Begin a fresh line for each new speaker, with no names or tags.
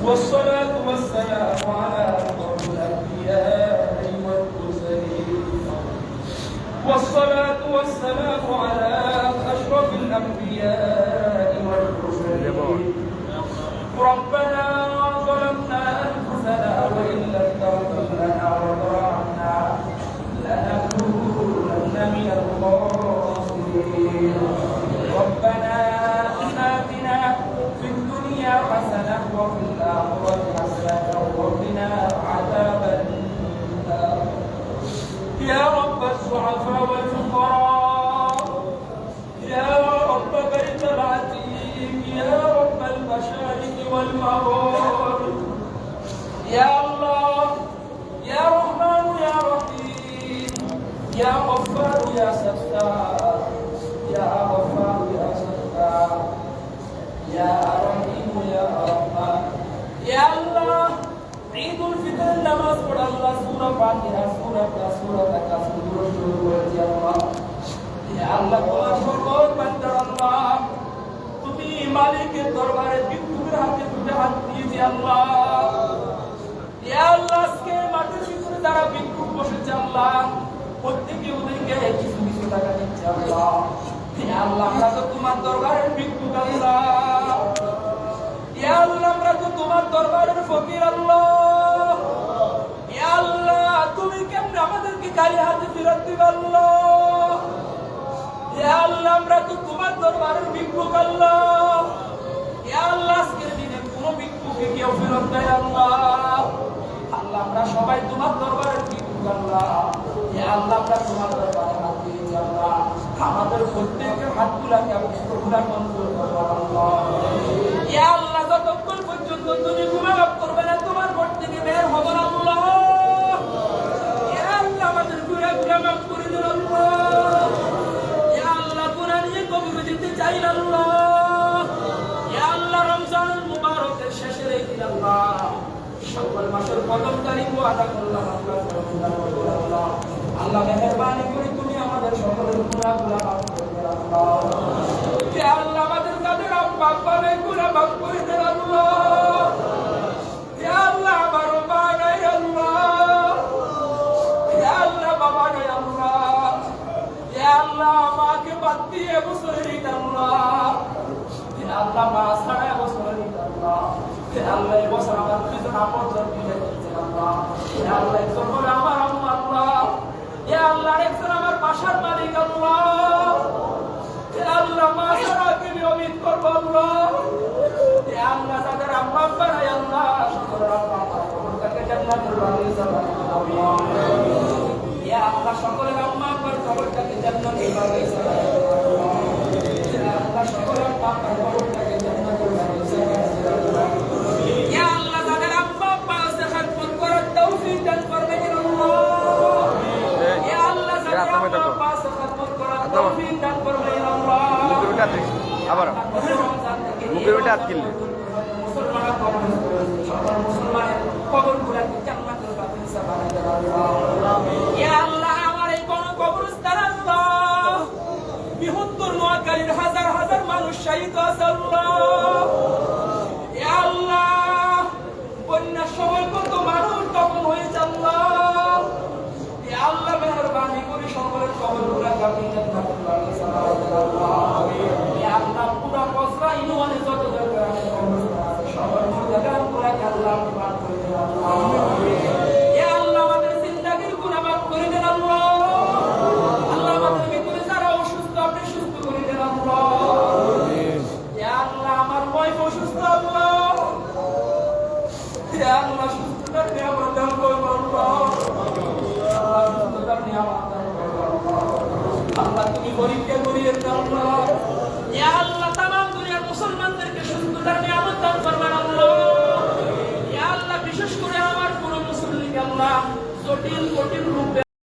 والصلاة والسلام على أشرف الأنبياء والمرسلين والصلاة والسلام على أشرف الأنبياء والمرسلين ربنا ظلمنا أنفسنا وإن لم تغفر لنا وترحمنا لنكونن من الخاسرين ربنا آتنا في الدنيا حسنة وفي الآخرة حسنة وقنا عذاب النار يا رب الضعفاء والفقراء يا رب بيت العتيق يا رب المشارق والمغارب يا الله يا رحمن يا رحيم يا غفار يا ستار يا غفار يا ستار يا رحيم يا رحمن يا الله عيد الفطر نماز পড় আল্লাহ সূরা ফাতিহা সূরা তাকাস শুরু করেছি আল্লাহ ইয়া আল্লাহ তোমার সকল বান্দার আল্লাহ তুমি মালিকের দরবারে ভিক্ষুকের হাতে দুটো হাত দিয়েছি আল্লাহ ইয়া আল্লাহ আজকে মাটির ভিতরে যারা ভিক্ষুক বসেছে আল্লাহ প্রত্যেকে ওদেরকে কিছু কিছু টাকা দিচ্ছে আল্লাহ ইয়া আল্লাহ আমরা তো তোমার দরবারের ভিক্ষুক আল্লাহ ইয়া আল্লাহ আমরা তো তোমার দরবারের ফকির আল্লাহ ইয়া আল্লাহ তুমি কেমনে আমাদেরকে খালি হাতে ফেরত দিবে আল্লাহ ইয়া আল্লাহ আমরা তো তোমার দরবারের ভিক্ষুক আল্লাহ ইয়া আল্লাহ আজকের দিনে কোনো ভিক্ষুকে কেউ ফেরত দেয় আল্লাহ আল্লাহ আমরা সবাই তোমার দরবারের ভিক্ষুক আল্লাহ ইয়া আল্লাহ আমরা তোমার দরবারে হাত দিয়েছি আল্লাহ আমাদের প্রত্যেকের হাতগুলাকে পুরোপুরা মঞ্জুর করো আল্লাহ ইয়া আল্লাহ যতক্ষণ পর্যন্ত তুমি গুনাহ মাফ করবে না তোমার ঘর থেকে বের হবে না আল্লাহ ইয়া আল্লাহ আমাদের গুনাহ মাফ করে দিন আল্লাহ ইয়া আল্লাহ গুনাহ নিয়ে কবরে যেতে চাই না আল্লাহ ইয়া আল্লাহ রমজানুল মুবারকের শেষের এই দিন আল্লাহ সকল মাসের প্রথম তারিখ আদা করলাম আল্লাহ আল্লাহ মেহেরবানি করে তুমি আমাদের সকলের গুনাহগুলো মাফ করে দাও আল্লাহ ইয়া আল্লাহ আমাদের যাদের আব্বা আব্বারে গুনাহ মাফ করে দাও আল্লাহ ইয়া আল্লাহ আমার মা নাই আল্লাহ ইয়া আল্লাহ বাবা নাই আল্লাহ ইয়া আল্লাহ আমাকে বাদ দিয়ে বসরে আল্লাহ ইয়া আল্লাহ মা ছাড়া বসরে আল্লাহ ইয়া আল্লাহ এই বছর আমার কিছু আপনজন দিলে আল্লাহ ইয়া আল্লাহ একজন হলো আমার আম্মা আল্লাহ ইয়া আল্লাহ একজন আমার বাসার মালিক আল্লাহ ইয়া আল্লাহ মা ছাড়া কি অমিত করব আল্লাহ ইয়া আল্লাহ তাদের আম্মা আব্বা নাই আল্লাহ সকলের আম্মা আব্বা কবরটাকে জান্নাতুল বাগিচা বানাও আল্লাহ ইয়া আল্লাহ সকলের আম্মা আব্বার কবরটাকে জান্নাতুল বাগিচা বানাও আল্লাহ ইয়া আল্লাহ সকলের আম্মা আব্বার কবরটাকে জান্নাতুল বাগিচা বানাও ইয়া আল্লাহ তাদের আম্মা আব্বা আছে খিদমত করার তৌফিক দান করবেন আল্লাহ ইয়া আল্লাহ তাদের আম্মা আব্বা আছে খিদমত করার তৌফিক দান করবেন আল্লাহ
আবার মুখের ওটা আটকিলে
মুসলমানের কবর সকল মুসলমানের কবরগুলোকে জান্নাতুল বাগিচা বানাও আল্লাহ ইয়া আল্লাহ আমার এই কোন কবরস্থান আল্লাহ বিহুত্তর নোয়াখালীর হাজার হাজার মানুষ শহীদ আছে আল্লাহ ইয়া আল্লাহ বন্যার সময় কত মানুষ তখন হয়েছে আল্লাহ ইয়া আল্লাহ মেহেরবানি করে সকলের কবরগুলোকে আপনি জান্নাতুল বাগিচা বানাও আল্লাহ ইয়া আল্লাহ পুরা কসরা ইউনিয়নে যত জায়গা আছে সকল জায়গাগুলোকে আল্লাহ মাফ করে দেন আল্লাহ ইয়া আল্লাহ আমাদের জিন্দেগির গুনাহ মাফ করে দেন আল্লাহ আল্লাহ আমাদের ভিতরে যারা অসুস্থ আপনি সুস্থ করে দেন আল্লাহ ইয়া আল্লাহ আমার ওয়াইফ অসুস্থ আল্লাহ ইয়া আল্লাহ সুস্থতার নিয়ামত দান করুন আল্লাহ আল্লাহ সুস্থতার নিয়ামত দান করুন আল্লাহ তুমি গরিবকে গরিবের দান আল্লাহ